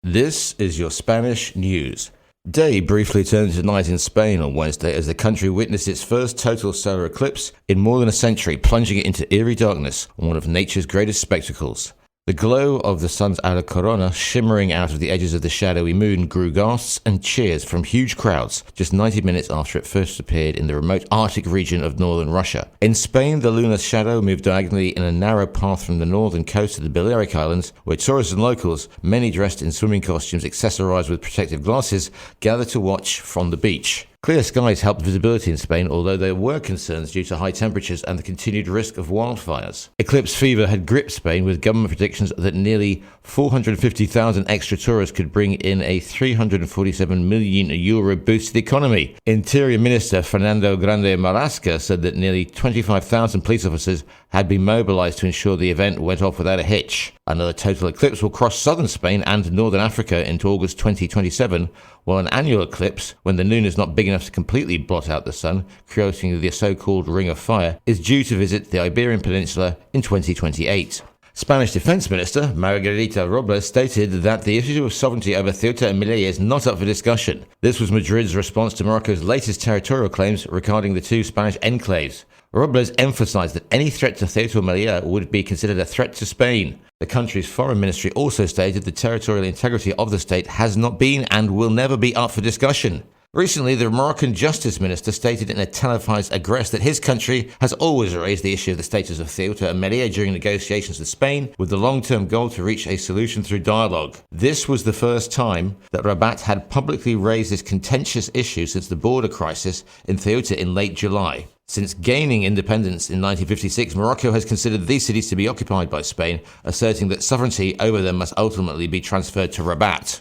This is your Spanish news. Day briefly turned to night in Spain on Wednesday as the country witnessed its first total solar eclipse in more than a century, plunging it into eerie darkness on one of nature's greatest spectacles. The glow of the sun's outer corona shimmering out of the edges of the shadowy moon grew gasps and cheers from huge crowds just 90 minutes after it first appeared in the remote Arctic region of northern Russia. In Spain, the lunar shadow moved diagonally in a narrow path from the northern coast of the Balearic Islands, where tourists and locals, many dressed in swimming costumes accessorized with protective glasses, gathered to watch from the beach. Clear skies helped visibility in Spain, although there were concerns due to high temperatures and the continued risk of wildfires. Eclipse fever had gripped Spain, with government predictions that nearly 450,000 extra tourists could bring in a €347 million boost to the economy. Interior Minister Fernando Grande Marlaska said that nearly 25,000 police officers had been mobilized to ensure the event went off without a hitch. Another total eclipse will cross southern Spain and northern Africa into August 2027, while an annual eclipse, when the moon is not big enough to completely blot out the sun, creating the so-called Ring of Fire, is due to visit the Iberian Peninsula in 2028. Spanish Defense Minister Margarita Robles stated that the issue of sovereignty over Ceuta and Melilla is not up for discussion. This was Madrid's response to Morocco's latest territorial claims regarding the two Spanish enclaves. Robles emphasized that any threat to Ceuta or Melilla would be considered a threat to Spain. The country's foreign ministry also stated the territorial integrity of the state has not been and will never be up for discussion. Recently, the Moroccan Justice Minister stated in a televised address that his country has always raised the issue of the status of Ceuta and Melilla during negotiations with Spain, with the long-term goal to reach a solution through dialogue. This was the first time that Rabat had publicly raised this contentious issue since the border crisis in Ceuta in late July. Since gaining independence in 1956, Morocco has considered these cities to be occupied by Spain, asserting that sovereignty over them must ultimately be transferred to Rabat.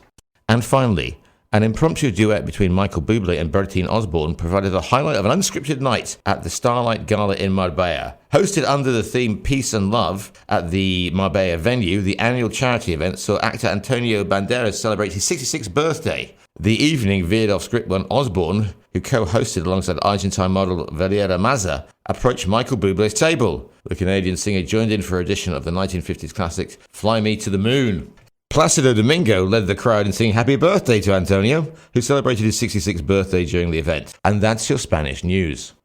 And finally, an impromptu duet between Michael Bublé and Bertine Osborne provided a highlight of an unscripted night at the Starlight Gala in Marbella. Hosted under the theme Peace and Love at the Marbella venue, the annual charity event saw actor Antonio Banderas celebrate his 66th birthday. The evening veered off script when Osborne, who co-hosted alongside Argentine model Valeria Maza, approached Michael Bublé's table. The Canadian singer joined in for an edition of the 1950s classic Fly Me to the Moon. Placido Domingo led the crowd in singing happy birthday to Antonio, who celebrated his 66th birthday during the event. And that's your Spanish news.